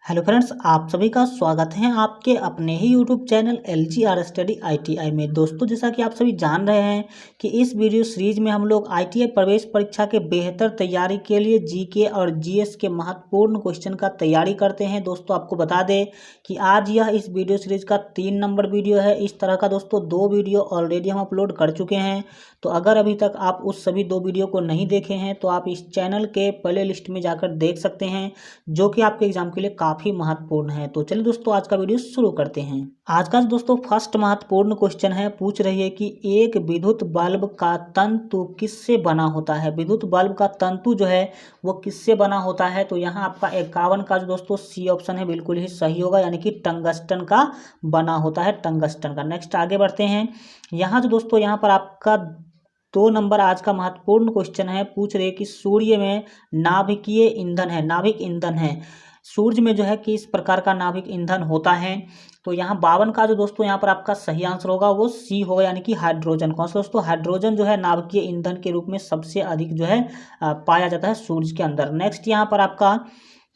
Hello friends, आप सभी का स्वागत है आपके अपने ही YouTube channel LGR study ITI में। दोस्तों, जैसा कि आप सभी जान रहे हैं कि इस वीडियो सीरीज में हम लोग ITI प्रवेश परीक्षा के बेहतर तैयारी के लिए जीके और जीएस के महत्वपूर्ण क्वेश्चन का तैयारी करते हैं। दोस्तों, आपको बता दें कि आज यह इस वीडियो सीरीज का 3 नंबर वीडियो है। इस तरह का दोस्तों 2 वीडियो ऑलरेडी हम अपलोड कर चुके हैं। तो अगर अभी तक आप उस सभी 2 वीडियो को नहीं देखे हैं तो आप इस चैनल के प्ले लिस्ट में जाकर देख सकते हैं, जो कि आपके एग्जाम के लिए काफ़ी महत्वपूर्ण है। तो चलिए दोस्तों, आज का वीडियो शुरू करते हैं। आज का दोस्तों फर्स्ट महत्वपूर्ण क्वेश्चन है, पूछ रही है कि एक विद्युत बल्ब का तंतु किससे बना होता है। विद्युत बल्ब का तंतु जो है वो किससे बना होता है। तो यहाँ आपका 51 का जो दोस्तों सी ऑप्शन है बिल्कुल ही सही होगा, यानी कि टंगस्टन का बना होता है, टंगस्टन का। नेक्स्ट आगे बढ़ते हैं। यहाँ जो दोस्तों यहाँ पर आपका 2 नंबर आज का महत्वपूर्ण क्वेश्चन है, पूछ रहे कि सूर्य में नाभिकीय ईंधन है, नाभिक ईंधन है। सूर्य में जो है कि इस प्रकार का नाभिक ईंधन होता है। तो यहाँ 52 का जो दोस्तों यहाँ पर आपका सही आंसर होगा वो सी होगा, यानी कि हाइड्रोजन। कौन सा दोस्तों? हाइड्रोजन जो है नाभिकीय ईंधन के रूप में सबसे अधिक जो है पाया जाता है सूर्य के अंदर। नेक्स्ट यहाँ पर आपका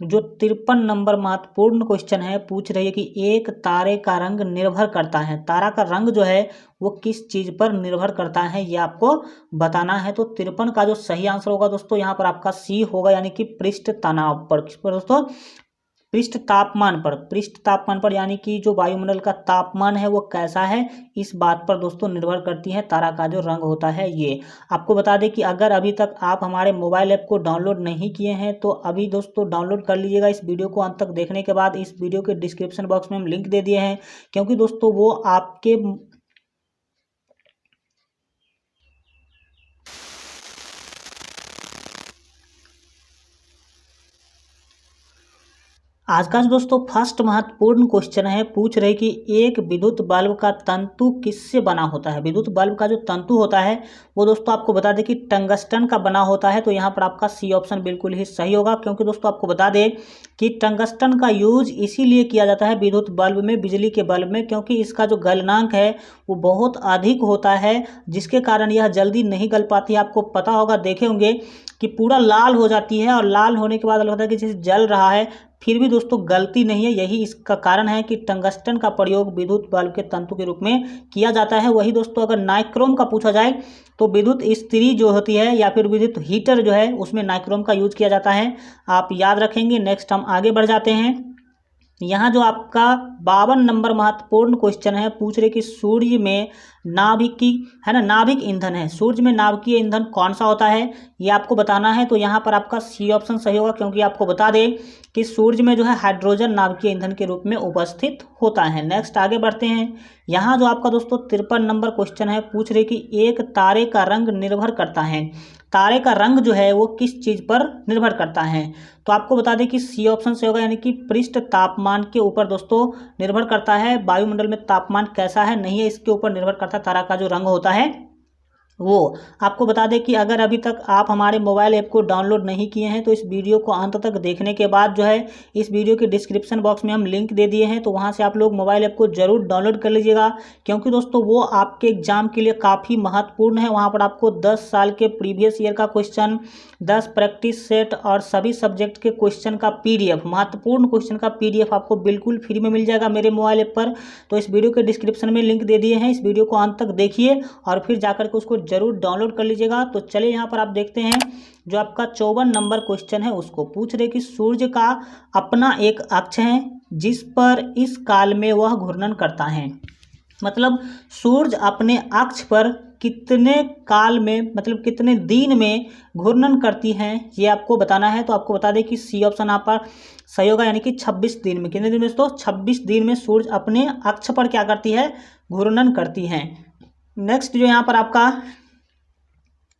जो 53 नंबर महत्वपूर्ण क्वेश्चन है, पूछ रही है कि एक तारे का रंग निर्भर करता है। तारा का रंग जो है वो किस चीज़ पर निर्भर करता है, ये आपको बताना है। तो 53 का जो सही आंसर होगा दोस्तों यहाँ पर आपका सी होगा, यानी कि पृष्ठ तनाव पर। किस पर दोस्तों? पृष्ठ तापमान पर। पृष्ठ तापमान पर, यानी कि जो वायुमंडल का तापमान है वो कैसा है, इस बात पर दोस्तों निर्भर करती है तारा का जो रंग होता है ये। आपको बता दें कि अगर अभी तक आप हमारे मोबाइल ऐप को डाउनलोड नहीं किए हैं तो अभी दोस्तों डाउनलोड कर लीजिएगा। इस वीडियो को अंत तक देखने के बाद इस वीडियो के डिस्क्रिप्शन बॉक्स में हम लिंक दे दिए हैं, क्योंकि दोस्तों वो आपके आज का जो दोस्तों फर्स्ट महत्वपूर्ण क्वेश्चन है, पूछ रहे कि एक विद्युत बल्ब का तंतु किससे बना होता है। विद्युत बल्ब का जो तंतु होता है वो दोस्तों आपको बता दें कि टंगस्टन का बना होता है। तो यहाँ पर आपका सी ऑप्शन बिल्कुल ही सही होगा, क्योंकि दोस्तों आपको बता दें कि टंगस्टन का यूज इसीलिए किया जाता है विद्युत बल्ब में, बिजली के बल्ब में, क्योंकि इसका जो गलनांक है वो बहुत अधिक होता है, जिसके कारण यह जल्दी नहीं गल पाती है। आपको पता होगा, देखे होंगे कि पूरा लाल हो जाती है और लाल होने के बाद लगता है कि जैसे जल रहा है, फिर भी दोस्तों गलती नहीं है। यही इसका कारण है कि टंगस्टन का प्रयोग विद्युत बल्ब के तंतु के रूप में किया जाता है। वही दोस्तों अगर नाइक्रोम का पूछा जाए तो विद्युत इस्त्री जो होती है या फिर विद्युत हीटर जो है उसमें नाइक्रोम का यूज किया जाता है, आप याद रखेंगे। नेक्स्ट हम आगे बढ़ जाते हैं। यहाँ जो आपका 52 नंबर महत्वपूर्ण क्वेश्चन है, पूछ रहे कि सूर्य में नाभिकीय है ना, नाभिक ईंधन है। सूर्य में नाभिकीय ईंधन कौन सा होता है ये आपको बताना है। तो यहाँ पर आपका सी ऑप्शन सही होगा, क्योंकि आपको बता दें कि सूर्य में जो है हाइड्रोजन नाभिकीय ईंधन के रूप में उपस्थित होता है। नेक्स्ट आगे बढ़ते हैं। यहाँ जो आपका दोस्तों 53 नंबर क्वेश्चन है, पूछ रहे कि एक तारे का रंग निर्भर करता है। तारे का रंग जो है वो किस चीज़ पर निर्भर करता है। तो आपको बता दें कि सी ऑप्शन से होगा, यानी कि पृष्ठ तापमान के ऊपर दोस्तों निर्भर करता है। वायुमंडल में तापमान कैसा है नहीं है, इसके ऊपर निर्भर करता है तारा का जो रंग होता है वो। आपको बता दें कि अगर अभी तक आप हमारे मोबाइल ऐप को डाउनलोड नहीं किए हैं तो इस वीडियो को अंत तक देखने के बाद जो है इस वीडियो के डिस्क्रिप्शन बॉक्स में हम लिंक दे दिए हैं, तो वहां से आप लोग मोबाइल ऐप को जरूर डाउनलोड कर लीजिएगा, क्योंकि दोस्तों वो आपके एग्जाम के लिए काफ़ी महत्वपूर्ण है। वहाँ पर आपको 10 साल के प्रीवियस ईयर का क्वेश्चन, 10 प्रैक्टिस सेट और सभी सब्जेक्ट के क्वेश्चन का PDF, महत्वपूर्ण क्वेश्चन का PDF आपको बिल्कुल फ्री में मिल जाएगा मेरे मोबाइल ऐप पर। तो इस वीडियो के डिस्क्रिप्शन में लिंक दे दिए हैं, इस वीडियो को अंत तक देखिए और फिर जाकर के उसको जरूर डाउनलोड कर लीजिएगा। तो चलिए यहाँ पर आप देखते हैं जो आपका 54 नंबर क्वेश्चन है, उसको पूछ रहे कि सूर्य का अपना एक अक्ष है जिस पर इस काल में वह घूर्णन करता है। मतलब सूर्य अपने अक्ष पर कितने काल में, मतलब कितने दिन में घूर्णन करती हैं ये आपको बताना है। तो आपको बता दें कि सी ऑप्शन आप पर सही होगा, यानी कि 26 दिन में। कितने दिन में दोस्तों? 26 दिन में सूर्य अपने अक्ष पर क्या करती है? घूर्णन करती हैं। नेक्स्ट जो यहाँ पर आपका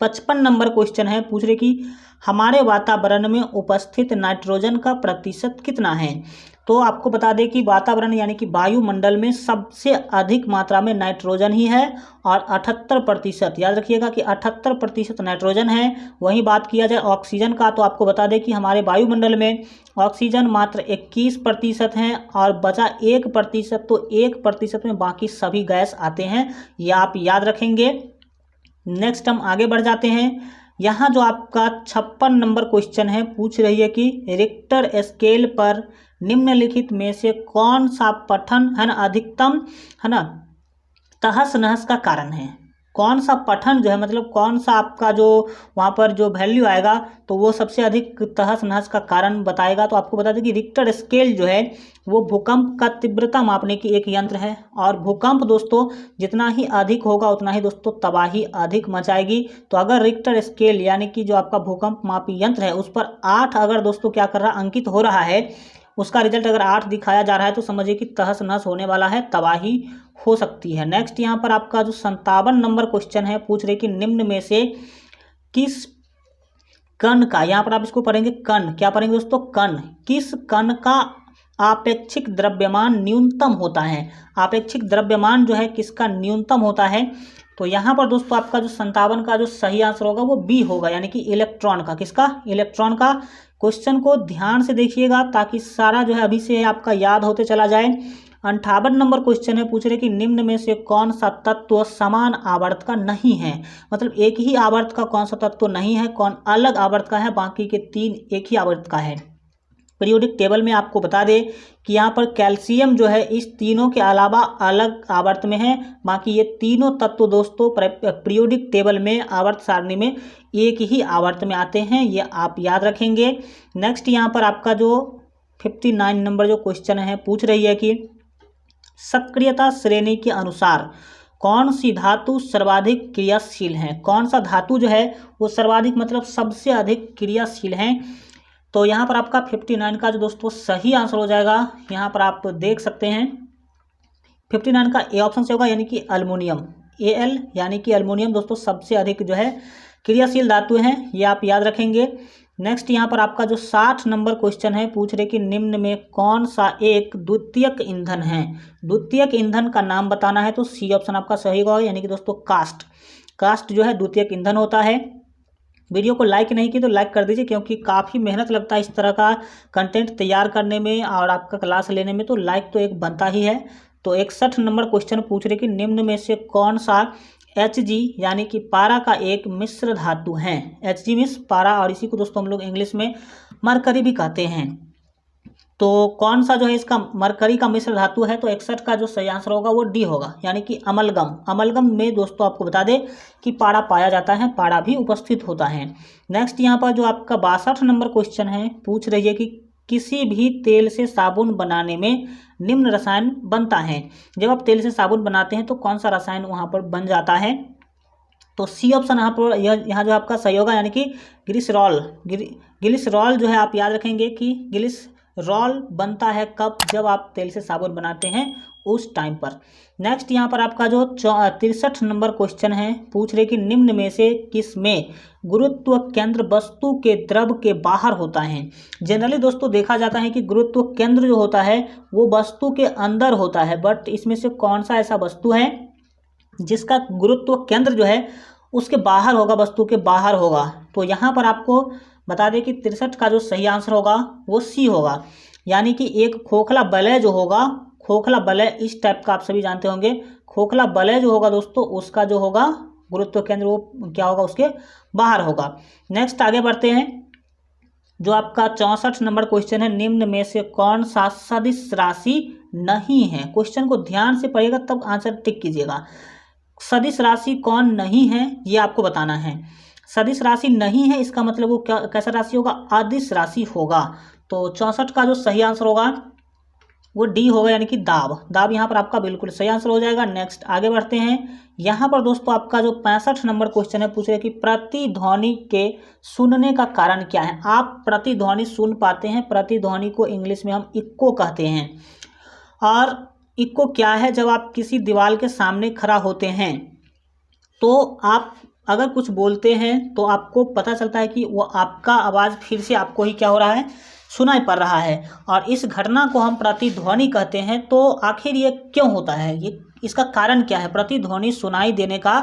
55 नंबर क्वेश्चन है, पूछ रहे कि हमारे वातावरण में उपस्थित नाइट्रोजन का प्रतिशत कितना है। तो आपको बता दें कि वातावरण यानी कि वायुमंडल में सबसे अधिक मात्रा में नाइट्रोजन ही है और 78%, याद रखिएगा कि 78% नाइट्रोजन है। वहीं बात किया जाए ऑक्सीजन का, तो आपको बता दें कि हमारे वायुमंडल में ऑक्सीजन मात्र 21% है और बचा 1%, तो 1% में बाकी सभी गैस आते हैं, ये आप याद रखेंगे। नेक्स्ट हम आगे बढ़ जाते हैं। यहाँ जो आपका 56 नंबर क्वेश्चन है, पूछ रही है कि रिक्टर स्केल पर निम्नलिखित में से कौन सा पठन है ना अधिकतम है ना तहस नहस का कारण है। कौन सा पठन जो है मतलब कौन सा आपका जो वहाँ पर जो वैल्यू आएगा तो वो सबसे अधिक तहस नहस का कारण बताएगा। तो आपको बता दें कि रिक्टर स्केल जो है वो भूकंप का तीव्रता मापने की एक यंत्र है, और भूकंप दोस्तों जितना ही अधिक होगा उतना ही दोस्तों तबाही अधिक मचाएगी। तो अगर रिक्टर स्केल यानी कि जो आपका भूकंप मापी यंत्र है उस पर 8 अगर दोस्तों क्या कर रहा अंकित हो रहा है, उसका रिजल्ट अगर 8 दिखाया जा रहा है तो समझिए कि तहस नहस होने वाला है, तबाही हो सकती है। नेक्स्ट यहाँ पर आपका जो 57 नंबर क्वेश्चन है पूछ रहे कि निम्न में से किस कण का, यहाँ पर आप इसको पढ़ेंगे कण, क्या पढ़ेंगे दोस्तों कण, किस कण का आपेक्षिक द्रव्यमान न्यूनतम होता है। आपेक्षिक द्रव्यमान जो है किसका न्यूनतम होता है। तो यहाँ पर दोस्तों आपका जो 57 का जो सही आंसर होगा वो बी होगा, यानी कि इलेक्ट्रॉन का। किसका, इलेक्ट्रॉन का। क्वेश्चन को ध्यान से देखिएगा ताकि सारा जो है अभी से आपका याद होते चला जाए। 58 नंबर क्वेश्चन है पूछ रहे कि निम्न में से कौन सा तत्व समान आवर्त का नहीं है। मतलब एक ही आवर्त का कौन सा तत्व नहीं है, कौन अलग आवर्त का है, बाकी के 3 एक ही आवर्त का है। पीरियोडिक टेबल में आपको बता दें कि यहाँ पर कैल्शियम जो है इस तीनों के अलावा अलग आवर्त में है, बाकी ये तीनों तत्व दोस्तों पीरियोडिक टेबल में आवर्त सारणी में एक ही आवर्त में आते हैं, ये आप याद रखेंगे। नेक्स्ट यहाँ पर आपका जो 59 नंबर जो क्वेश्चन है पूछ रही है कि सक्रियता श्रेणी के अनुसार कौन सी धातु सर्वाधिक क्रियाशील है। कौन सा धातु जो है वो सर्वाधिक मतलब सबसे अधिक क्रियाशील है। तो यहाँ पर आपका 59 का जो दोस्तों सही आंसर हो जाएगा, यहाँ पर आप देख सकते हैं 59 का ए ऑप्शन से होगा, यानी कि अल्मोनियम, Al यानी कि अल्मोनियम दोस्तों सबसे अधिक जो है क्रियाशील धातु हैं, ये आप याद रखेंगे। नेक्स्ट यहाँ पर आपका जो 60 नंबर क्वेश्चन है पूछ रहे कि निम्न में कौन सा एक द्वितीयक ईंधन है। द्वितीयक ईंधन का नाम बताना है, तो सी ऑप्शन आपका सही होगा, यानी कि दोस्तों कास्ट। कास्ट जो है द्वितीयक ईंधन होता है। वीडियो को लाइक नहीं की तो लाइक कर दीजिए, क्योंकि काफ़ी मेहनत लगता है इस तरह का कंटेंट तैयार करने में और आपका क्लास लेने में, तो लाइक तो एक बनता ही है। तो 61 नंबर क्वेश्चन पूछ रहे कि निम्न में से कौन सा Hg यानी कि पारा का एक मिश्र धातु है। Hg मीन्स पारा, और इसी को दोस्तों हम लोग इंग्लिश में मरकरी भी कहते हैं। तो कौन सा जो है इसका मरकरी का मिश्र धातु है, तो 61 का जो सही आंसर होगा वो डी होगा, यानी कि अमलगम। अमलगम में दोस्तों आपको बता दें कि पारा पाया जाता है, पारा भी उपस्थित होता है। नेक्स्ट यहाँ पर जो आपका 62 नंबर क्वेश्चन है पूछ रही है कि किसी भी तेल से साबुन बनाने में निम्न रसायन बनता है। जब आप तेल से साबुन बनाते हैं तो कौन सा रसायन वहाँ पर बन जाता है। तो सी ऑप्शन यहाँ पर यहाँ जो आपका सही होगा, यानी कि ग्लिसरॉल। ग्लिसरॉल जो है आप याद रखेंगे कि ग्लिसरॉल बनता है कब, जब आप तेल से साबुन बनाते हैं उस टाइम पर। नेक्स्ट यहाँ पर आपका जो 63 नंबर क्वेश्चन है पूछ रहे कि निम्न में से किस में गुरुत्व केंद्र वस्तु के द्रव के बाहर होता है। जनरली दोस्तों देखा जाता है कि गुरुत्व केंद्र जो होता है वो वस्तु के अंदर होता है, बट इसमें से कौन सा ऐसा वस्तु है जिसका गुरुत्व केंद्र जो है उसके बाहर होगा, वस्तु के बाहर होगा। तो यहाँ पर आपको बता दें कि 63 का जो सही आंसर होगा वो सी होगा, यानी कि एक खोखला वलय जो होगा, खोखला वलय इस टाइप का आप सभी जानते होंगे, खोखला वलय जो होगा दोस्तों उसका जो होगा गुरुत्व केंद्र वो क्या होगा, उसके बाहर होगा। नेक्स्ट आगे बढ़ते हैं। जो आपका 64 नंबर क्वेश्चन है, निम्न में से कौन सा सदिश राशि नहीं है। क्वेश्चन को ध्यान से पढ़िएगा तब आंसर टिक कीजिएगा। सदिश राशि कौन नहीं है ये आपको बताना है। सदिश राशि नहीं है इसका मतलब वो क्या कैसा राशि होगा, अदिश राशि होगा। तो 64 का जो सही आंसर होगा वो डी होगा, यानी कि दाब। दाब यहाँ पर आपका बिल्कुल सही आंसर हो जाएगा। नेक्स्ट आगे बढ़ते हैं। यहाँ पर दोस्तों आपका जो 65 नंबर क्वेश्चन है पूछ रहे कि प्रतिध्वनि के सुनने का कारण क्या है। आप प्रतिध्वनि सुन पाते हैं, प्रतिध्वनि को इंग्लिश में हम इक्को कहते हैं। और इक्को क्या है, जब आप किसी दीवार के सामने खड़ा होते हैं तो आप अगर कुछ बोलते हैं तो आपको पता चलता है कि वो आपका आवाज़ फिर से आपको ही क्या हो रहा है, सुनाई पड़ रहा है, और इस घटना को हम प्रतिध्वनि कहते हैं। तो आखिर ये क्यों होता है, ये इसका कारण क्या है, प्रतिध्वनि सुनाई देने का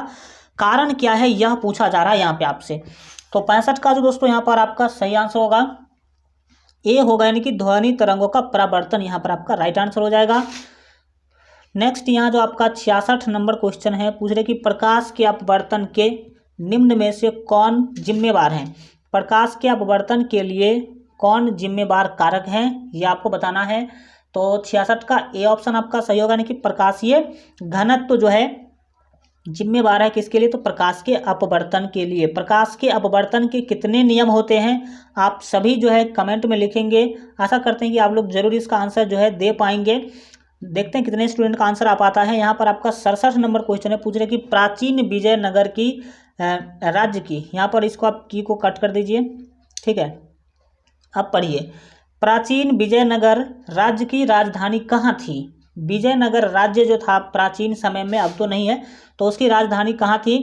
कारण क्या है, यह पूछा जा रहा है यहाँ पे आपसे। तो 65 का जो दोस्तों यहाँ पर आपका सही आंसर होगा ए होगा, यानी कि ध्वनि तरंगों का परावर्तन यहाँ पर आपका राइट आंसर हो जाएगा। नेक्स्ट यहाँ जो आपका 66 नंबर क्वेश्चन है पूछ रहे कि प्रकाश के अपवर्तन के निम्न में से कौन जिम्मेवार हैं। प्रकाश के अपवर्तन के लिए कौन जिम्मेवार कारक हैं, ये आपको बताना है। तो 66 का ए ऑप्शन आपका सही होगा, यानी कि प्रकाशीय घनत्व जो है जिम्मेवार है किसके लिए, तो प्रकाश के अपवर्तन के लिए। प्रकाश के अपवर्तन के कितने नियम होते हैं आप सभी जो है कमेंट में लिखेंगे। आशा करते हैं कि आप लोग जरूर इसका आंसर जो है दे पाएंगे। देखते हैं कितने स्टूडेंट का आंसर आ पाता है। यहाँ पर आपका 67 नंबर क्वेश्चन है, पूछ रहे कि प्राचीन विजयनगर की राज्य की, यहाँ पर इसको आप की को कट कर दीजिए, ठीक है। अब पढ़िए, प्राचीन विजयनगर राज्य की राजधानी कहाँ थी। विजयनगर राज्य जो था प्राचीन समय में, अब तो नहीं है, तो उसकी राजधानी कहाँ थी।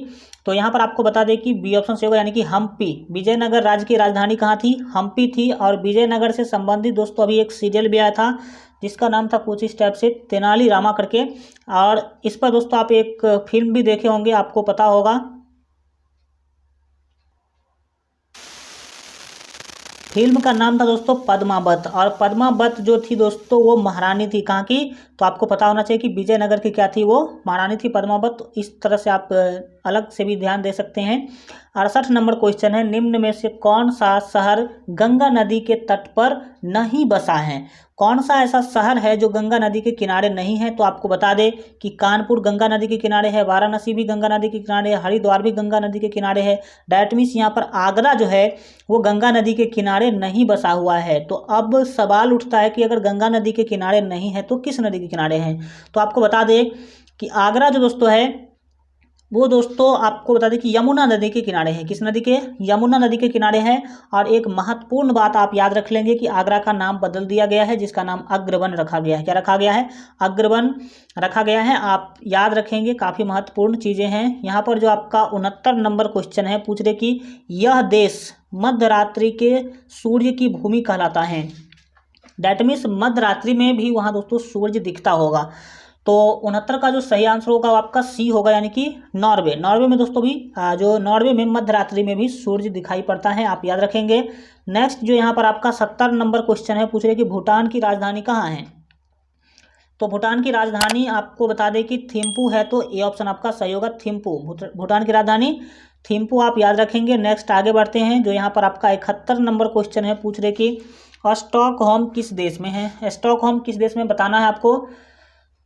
तो यहाँ पर आपको बता दें कि बी ऑप्शन से होगा, यानी कि हम्पी। विजयनगर राज्य की राजधानी कहाँ थी, हम्पी थी। और विजयनगर से संबंधित दोस्तों अभी एक सीरियल भी आया था जिसका नाम था कुछ इस टाइप से तेनाली रामा करके, और इस पर दोस्तों आप एक फिल्म भी देखे होंगे, आपको पता होगा। फिल्म का नाम था दोस्तों पद्मावत, और पद्मावत जो थी दोस्तों वो महारानी थी, कहाँ की, तो आपको पता होना चाहिए कि विजयनगर की क्या थी, वो महारानी थी पद्मावत। तो इस तरह से आप अलग से भी ध्यान दे सकते हैं। 68 नंबर क्वेश्चन है, निम्न में से कौन सा शहर गंगा नदी के तट पर नहीं बसा है। कौन सा ऐसा शहर है जो गंगा नदी के किनारे नहीं है, तो आपको बता दें कि कानपुर गंगा नदी के किनारे है, वाराणसी भी गंगा नदी के किनारे है, हरिद्वार भी गंगा नदी के किनारे है। डैट मीन्स यहाँ पर आगरा जो है वो गंगा नदी के किनारे नहीं बसा हुआ है। तो अब सवाल उठता है कि अगर गंगा नदी के किनारे नहीं है तो किस नदी के किनारे है। तो आपको बता दें कि आगरा जो दोस्तों है वो दोस्तों आपको बता दें कि यमुना नदी के किनारे है। किस नदी के, यमुना नदी के किनारे है। और एक महत्वपूर्ण बात आप याद रख लेंगे कि आगरा का नाम बदल दिया गया है, जिसका नाम अग्रवन रखा गया है। क्या रखा गया है, अग्रवन रखा गया है। आप याद रखेंगे, काफ़ी महत्वपूर्ण चीज़ें हैं। यहाँ पर जो आपका 69 नंबर क्वेश्चन है, पूछ रहे कि यह देश मध्यरात्रि के सूर्य की भूमि कहलाता है। डैट मीन्स मध्यरात्रि में भी वहाँ दोस्तों सूर्य दिखता होगा। तो 69 का जो सही आंसर होगा वो आपका सी होगा, यानी कि नॉर्वे। नॉर्वे में दोस्तों भी जो नॉर्वे में मध्यरात्रि में भी सूर्य दिखाई पड़ता है, आप याद रखेंगे। नेक्स्ट जो यहाँ पर आपका 70 नंबर क्वेश्चन है, पूछ रहे कि भूटान की राजधानी कहाँ है। तो भूटान की राजधानी आपको बता दें कि थिम्पू है, तो ए ऑप्शन आपका सही होगा, थिम्पू। भूटान की राजधानी थिम्पू, आप याद रखेंगे। नेक्स्ट आगे बढ़ते हैं, जो यहाँ पर आपका 71 नंबर क्वेश्चन है, पूछ रहे कि स्टॉकहोम किस देश में है। स्टॉकहोम किस देश में बताना है आपको।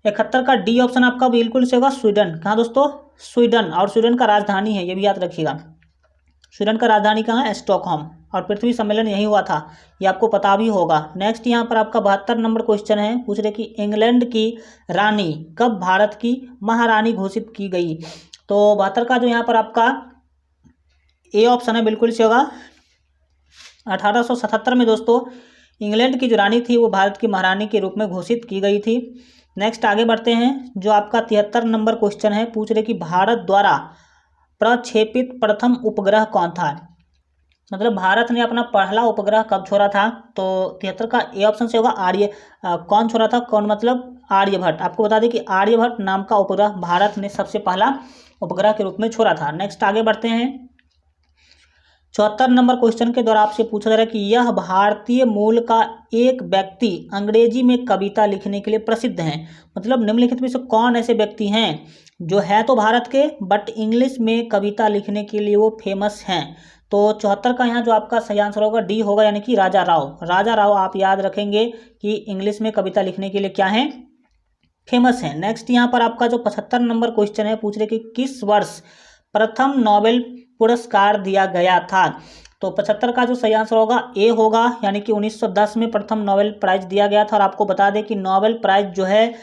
71 का डी ऑप्शन आपका बिल्कुल से होगा, स्वीडन। कहाँ दोस्तों, स्वीडन। और स्वीडन का राजधानी है, ये भी याद रखिएगा। स्वीडन का राजधानी कहाँ है, स्टॉकहोम। और पृथ्वी सम्मेलन यही हुआ था, ये आपको पता भी होगा। नेक्स्ट यहाँ पर आपका 72 नंबर क्वेश्चन है, पूछ रहे कि इंग्लैंड की रानी कब भारत की महारानी घोषित की गई। तो 72 का जो यहाँ पर आपका ए ऑप्शन है, बिल्कुल से होगा 1877 में दोस्तों इंग्लैंड की जो रानी थी वो भारत की महारानी के रूप में घोषित की गई थी। नेक्स्ट आगे बढ़ते हैं, जो आपका 73 नंबर क्वेश्चन है, पूछ रहे कि भारत द्वारा प्रक्षेपित प्रथम उपग्रह कौन था। मतलब भारत ने अपना पहला उपग्रह कब छोड़ा था। तो 73 का ए ऑप्शन से होगा कौन छोड़ा था, कौन मतलब आर्यभट्ट। आपको बता दें कि आर्यभट्ट नाम का उपग्रह भारत ने सबसे पहला उपग्रह के रूप में छोड़ा था। नेक्स्ट आगे बढ़ते हैं, 74 नंबर क्वेश्चन के द्वारा आपसे पूछा जा रहा है कि यह भारतीय मूल का एक व्यक्ति अंग्रेजी में कविता लिखने के लिए प्रसिद्ध हैं। मतलब निम्नलिखित में से कौन ऐसे व्यक्ति हैं जो है तो भारत के बट इंग्लिश में कविता लिखने के लिए वो फेमस हैं। तो 74 का यहाँ जो आपका सही आंसर होगा डी होगा, यानी कि राजा राव। राजा राव आप याद रखेंगे कि इंग्लिश में कविता लिखने के लिए क्या है, फेमस है। नेक्स्ट यहाँ पर आपका जो 75 नंबर क्वेश्चन है, पूछ रहे कि किस वर्ष प्रथम नोबेल पुरस्कार दिया गया था। तो 75 का जो सही आंसर होगा ए होगा, यानी कि 1910 में प्रथम नोबेल प्राइज दिया गया था। और आपको बता दें कि नोबेल प्राइज जो है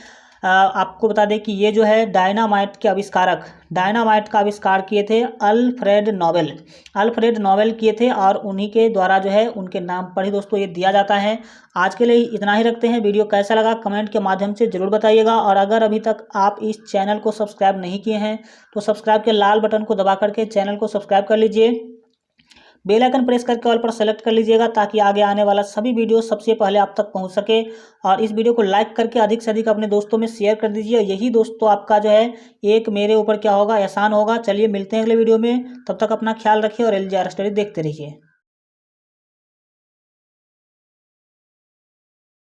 आपको बता दें कि ये जो है डायनामाइट के आविष्कारक, डायनामाइट का आविष्कार किए थे अल्फ्रेड नोबेल। अल्फ्रेड नोबेल किए थे और उन्हीं के द्वारा जो है उनके नाम पर ही दोस्तों ये दिया जाता है। आज के लिए इतना ही रखते हैं। वीडियो कैसा लगा कमेंट के माध्यम से ज़रूर बताइएगा। और अगर अभी तक आप इस चैनल को सब्सक्राइब नहीं किए हैं तो सब्सक्राइब के लाल बटन को दबा करके चैनल को सब्सक्राइब कर लीजिए। बेल आइकन प्रेस करके ऑल पर सेलेक्ट कर लीजिएगा, ताकि आगे आने वाला सभी वीडियो सबसे पहले आप तक पहुंच सके। और इस वीडियो को लाइक करके अधिक से अधिक अपने दोस्तों में शेयर कर दीजिए। यही दोस्तों आपका जो है एक मेरे ऊपर क्या होगा, एहसान होगा। चलिए मिलते हैं अगले वीडियो में, तब तक अपना ख्याल रखिए और LJR स्टडी देखते रहिए।